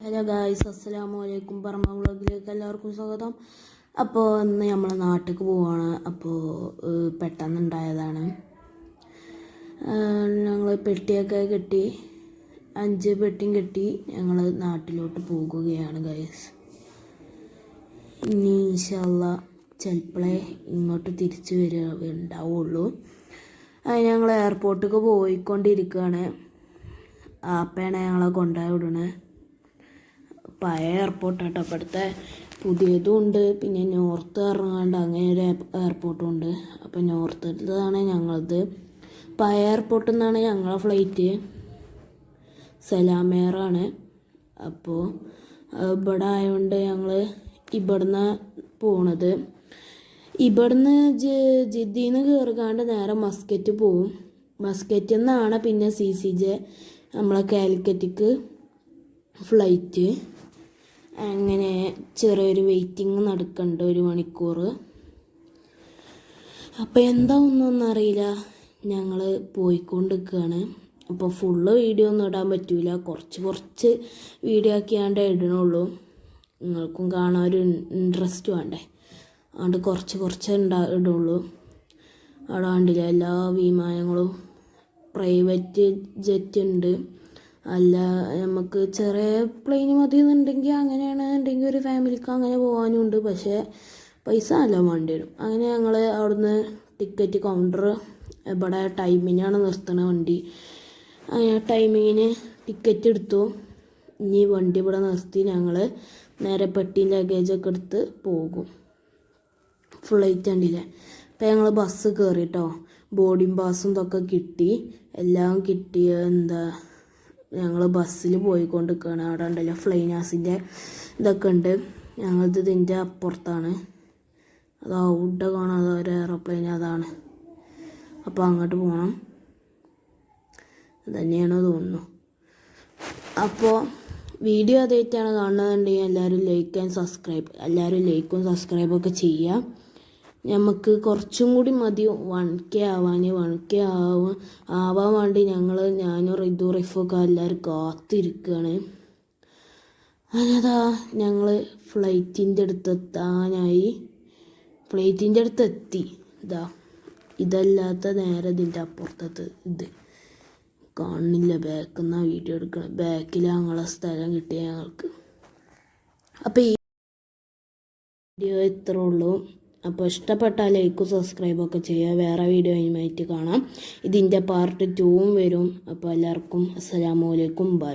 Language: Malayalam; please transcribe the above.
ഹലോ ഗായ്സ്, അസ്സലാമു അലൈക്കും. പറമ്പ വ്ളോഗിലേക്ക് എല്ലാവർക്കും സ്വാഗതം. അപ്പോൾ ഇന്ന് നമ്മൾ നാട്ടിലേക്ക് പോവാണ്. അപ്പോൾ പെട്ടെന്നുണ്ടായതാണ്. ഞങ്ങൾ പെട്ടിയൊക്കെ കെട്ടി 5 പെട്ടിയും കെട്ടി ഞങ്ങൾ നാട്ടിലോട്ട് പോകുകയാണ് ഗായ്സ്. ഇനി ഇൻഷാ അല്ലാഹ് ചിലപ്പോഴേ ഇങ്ങോട്ട് തിരിച്ചു ഉണ്ടാവുള്ളൂ. ഞങ്ങൾ എയർപോർട്ടിലേക്ക് പോയിക്കൊണ്ടിരിക്കുകയാണ്. ആപ്പയാണ് ഞങ്ങളെ കൊണ്ടുപോയി വിടണേ. പഴയ എയർപോർട്ടാട്ടോ. ഇപ്പോഴത്തെ പുതിയതും ഉണ്ട്, പിന്നെ നോർത്ത് ഇറങ്ങാണ്ട് അങ്ങനെ ഒരു എയർപോർട്ടും ഉണ്ട്. അപ്പോൾ നോർത്തിലാണ് ഞങ്ങളത്. പഴയ എയർപോർട്ടിൽ നിന്നാണ് ഞങ്ങളെ ഫ്ലൈറ്റ്, സലാം എയറാണ്. അപ്പോൾ ഇവിടെ ആയതുകൊണ്ട് ഞങ്ങൾ ഇവിടുന്ന് പോണത്. ഇവിടുന്ന് ജിദ്ദയിൽ നിന്ന് കയറിക്കാണ്ട് നേരെ മസ്കറ്റ് പോവും. മസ്കറ്റിൽ നിന്നാണ് പിന്നെ CCJ നമ്മളെ കാലിക്കറ്റിക്ക് ഫ്ലൈറ്റ്. അങ്ങനെ ചെറിയൊരു വെയിറ്റിംഗ് നടക്കുന്നുണ്ട്, 1 മണിക്കൂർ. അപ്പോൾ എന്താ ഒന്നും അറിയില്ല, ഞങ്ങൾ പോയിക്കൊണ്ടിരിക്കുകയാണ്. അപ്പോൾ ഫുള്ള് വീഡിയോ ഒന്നും ഇടാൻ പറ്റില്ല, കുറച്ച് വീഡിയോ ആക്കിയാണ്ട് ഇടണുള്ളൂ. നിങ്ങൾക്കും കാണാൻ ഒരു ഇൻട്രസ്റ്റ് വേണ്ടേ, അതുകൊണ്ട് കുറച്ച് ഇടുള്ളൂ. അവിടെ കണ്ടില്ല എല്ലാ വിമാനങ്ങളും. പ്രൈവറ്റ് ജെറ്റ് ഉണ്ട്, അല്ല നമുക്ക് ചെറിയ പ്ലെയിൻ മതി എന്നുണ്ടെങ്കിൽ അങ്ങനെയാണെന്നുണ്ടെങ്കിൽ ഒരു ഫാമിലിക്ക് അങ്ങനെ പോകാനും ഉണ്ട്. പക്ഷേ പൈസ നല്ല വേണ്ടി വരും. അങ്ങനെ ഞങ്ങൾ അവിടുന്ന് ടിക്കറ്റ് കൗണ്ടർ ഇവിടെ ടൈമിനാണ് നിർത്തുന്ന വണ്ടി. അങ്ങനെ ടൈമിങ്ങിന് ടിക്കറ്റ് എടുത്തു. ഇനി വണ്ടി ഇവിടെ നിർത്തി ഞങ്ങൾ നേരെ പെട്ടിയും ലഗേജൊക്കെ എടുത്ത് പോകും. ഫ്ലൈറ്റ് കണ്ടില്ലേ. അപ്പോൾ ഞങ്ങൾ ബസ് കയറി കേട്ടോ. ബോർഡിംഗ് പാസും ഇതൊക്കെ കിട്ടി, എല്ലാം കിട്ടി. ഞങ്ങൾ ബസ്സിൽ പോയിക്കൊണ്ടിരിക്കുകയാണ്. അവിടെ ഉണ്ടല്ലോ ഫ്ലൈനാസിൻ്റെ ഇതൊക്കെ ഉണ്ട്. ഞങ്ങളത് ഇതിൻ്റെ അപ്പുറത്താണ്. അത് ഔട്ട് കാണാം, അതൊരു എയർപ്ലെയിൻ അതാണ്. അപ്പോൾ അങ്ങോട്ട് പോകണം, അതുതന്നെയാണോ തോന്നുന്നു. അപ്പോൾ വീഡിയോ അതായിട്ടാണ് കാണുന്നതെന്നുണ്ടെങ്കിൽ എല്ലാവരും ലൈക്കും സബ്സ്ക്രൈബൊക്കെ ചെയ്യുക. നമുക്ക് കുറച്ചും കൂടി മതി 1K ആവാൻ. 1K ആവാൻ വേണ്ടി ഞാനും റിദു റിഫൊക്കെ എല്ലാവരും കാത്തിരിക്കുകയാണ്. അങ്ങനെതാ ഞങ്ങൾ ഫ്ലൈറ്റിൻ്റെ അടുത്ത് എത്തി. ഇതല്ലാത്ത നേരെ ഇതിൻ്റെ അപ്പുറത്തത് ഇത് കാണുന്നില്ല. ബാക്കിൽ നിന്നാണ് വീഡിയോ എടുക്കണം. ബാക്കിൽ ഞങ്ങളെ സ്ഥലം കിട്ടിയ ഞങ്ങൾക്ക്. അപ്പോൾ ഈ വീഡിയോ ഇത്രേ ഉള്ളൂ. അപ്പോൾ ഇഷ്ടപ്പെട്ടാൽ ലൈക്കും സബ്സ്ക്രൈബൊക്കെ ചെയ്യുക. വേറെ വീഡിയോയുമായിട്ട് കാണാം. ഇതിൻ്റെ പാർട്ട് 2 വരും. അപ്പോൾ എല്ലാവർക്കും അസ്സലാമു അലൈക്കും, ബൈ.